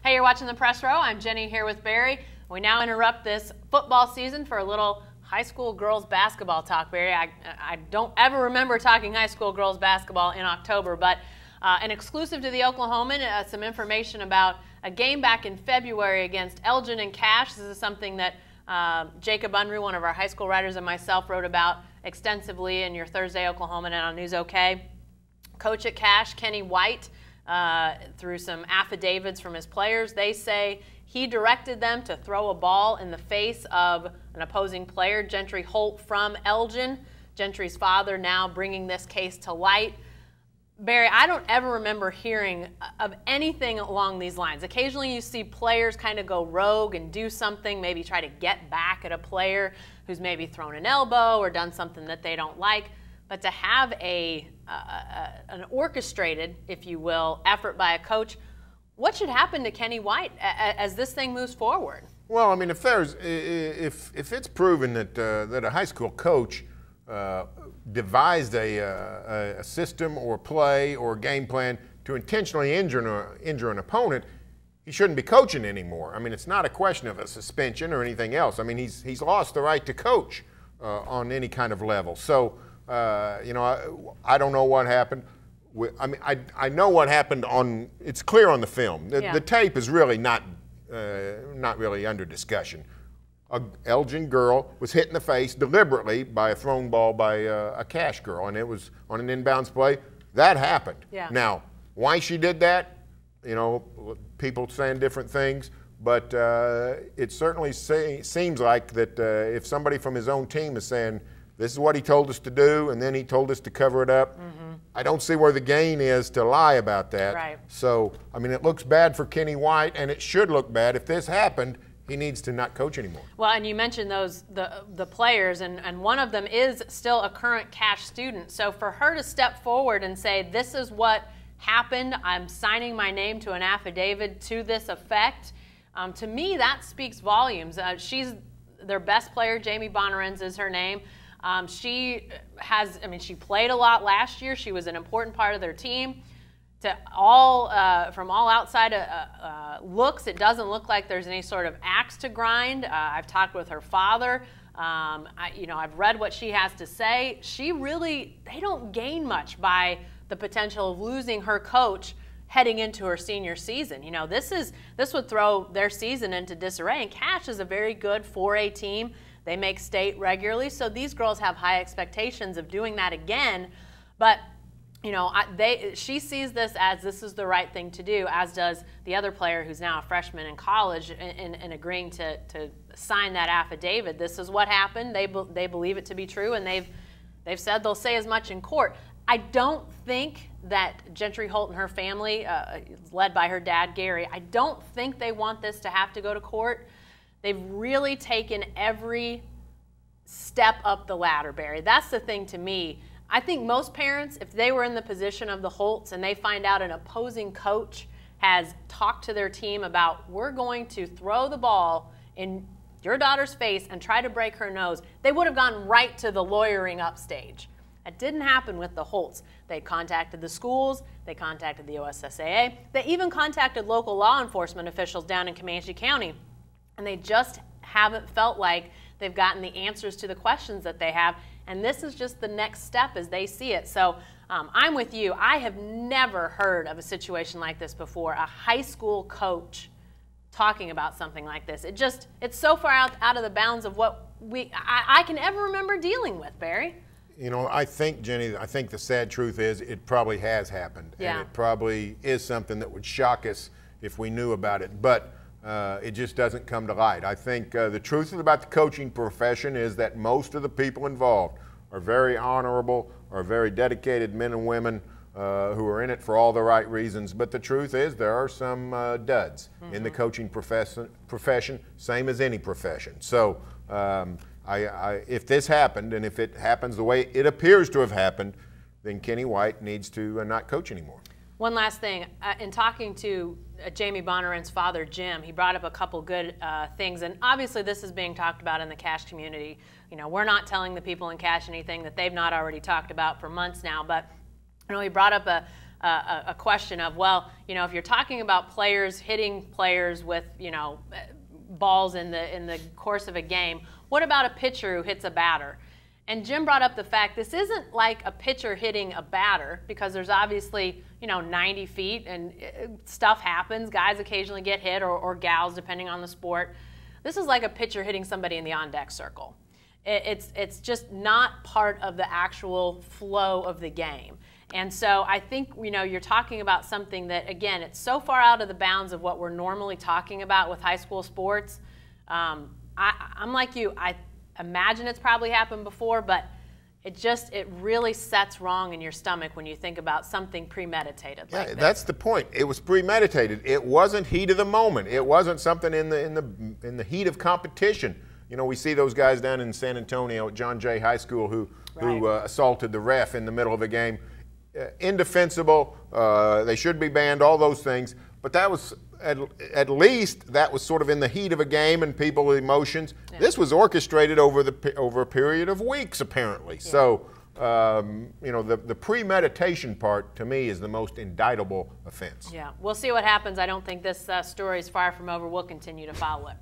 Hey, you're watching The Press Row. I'm Jenny here with Barry. We now interrupt this football season for a little high school girls basketball talk, Barry. I don't ever remember talking high school girls basketball in October, but an exclusive to the Oklahoman, some information about a game back in February against Elgin and Cash. This is something that Jacob Unruh, one of our high school writers, and myself wrote about extensively in your Thursday Oklahoman and on News OK. Coach at Cash, Kenny White, through some affidavits from his players, they say he directed them to throw a ball in the face of an opposing player, Gentry Holt from Elgin. Gentry's father now bringing this case to light. Barry, I don't ever remember hearing of anything along these lines. Occasionally you see players kind of go rogue and do something, maybe try to get back at a player who's maybe thrown an elbow or done something that they don't like. But to have an orchestrated, if you will, effort by a coach, what should happen to Kenny White as this thing moves forward? Well, I mean, if it's proven that a high school coach devised a system or play or game plan to intentionally injure an opponent, he shouldn't be coaching anymore. I mean, it's not a question of a suspension or anything else. I mean, he's lost the right to coach on any kind of level. So, you know, I don't know what happened. I mean, I know what happened on. It's clear on the film. The tape is really not really under discussion. A Elgin girl was hit in the face deliberately by a thrown ball by a Cash girl, and it was on an inbounds play. That happened. Yeah. Now, why she did that, you know, people saying different things, but it certainly seems like that if somebody from his own team is saying, this is what he told us to do, and then he told us to cover it up, I don't see where the gain is to lie about that. Right. So, I mean, it looks bad for Kenny White, and it should look bad. If this happened, he needs to not coach anymore. Well, and you mentioned the players, and one of them is still a current Cash student. So for her to step forward and say, this is what happened, I'm signing my name to an affidavit to this effect, to me that speaks volumes. She's their best player, Jamie Bonarens is her name. She played a lot last year. She was an important part of their team. From all outside looks, it doesn't look like there's any sort of axe to grind. I've talked with her father. I've read what she has to say. They don't gain much by the potential of losing her coach heading into her senior season. You know, this would throw their season into disarray. And Cash is a very good 4A team. They make state regularly, so these girls have high expectations of doing that again. But you know, she sees this is the right thing to do, as does the other player who's now a freshman in college in agreeing to sign that affidavit. This is what happened. They believe it to be true, and they've said they'll say as much in court. I don't think that Gentry Holt and her family, led by her dad, Gary, I don't think they want this to have to go to court. They've really taken every step up the ladder, Barry. That's the thing to me. I think most parents, if they were in the position of the Holts and they find out an opposing coach has talked to their team about, we're going to throw the ball in your daughter's face and try to break her nose, they would have gone right to the lawyering up stage. That didn't happen with the Holts. They contacted the schools, they contacted the OSSAA, they even contacted local law enforcement officials down in Comanche County, and they just haven't felt like they've gotten the answers to the questions that they have. And this is just the next step as they see it. So I'm with you. I have never heard of a situation like this before, a high school coach talking about something like this. It's so far out of the bounds of what I can ever remember dealing with, Barry. You know, I think, Jenny, the sad truth is it probably has happened. Yeah. And it probably is something that would shock us if we knew about it. But it just doesn't come to light. I think the truth about the coaching profession is that most of the people involved are very honorable, are very dedicated men and women who are in it for all the right reasons. But the truth is there are some duds in the coaching profession, same as any profession. So if this happened, and if it happens the way it appears to have happened, then Kenny White needs to not coach anymore. One last thing, in talking to Jamie Bonarens' father, Jim, he brought up a couple good things, and obviously this is being talked about in the Cash community. You know, we're not telling the people in Cash anything that they've not already talked about for months now, but you know, he brought up a question of, well, you know, if you're talking about players hitting players with, you know, balls in the course of a game, what about a pitcher who hits a batter? And Jim brought up the fact this isn't like a pitcher hitting a batter, because there's obviously, you know, 90 feet and stuff happens. Guys occasionally get hit, or gals, depending on the sport. This is like a pitcher hitting somebody in the on-deck circle. It's just not part of the actual flow of the game. And so I think, you know, you're talking about something that, again, it's so far out of the bounds of what we're normally talking about with high school sports. I'm like you. I imagine it's probably happened before, but it really sets wrong in your stomach when you think about something premeditated like this. That's the point. It was premeditated. It wasn't heat of the moment. It wasn't something in the heat of competition. You know, we see those guys down in San Antonio at John Jay High School who assaulted the ref in the middle of a game. Indefensible. They should be banned, all those things. But that was, at least, that was sort of in the heat of a game and people's emotions. Yeah. This was orchestrated over a period of weeks, apparently. Yeah. So, you know, the premeditation part, to me, is the most indictable offense. Yeah, we'll see what happens. I don't think this story is far from over. We'll continue to follow it.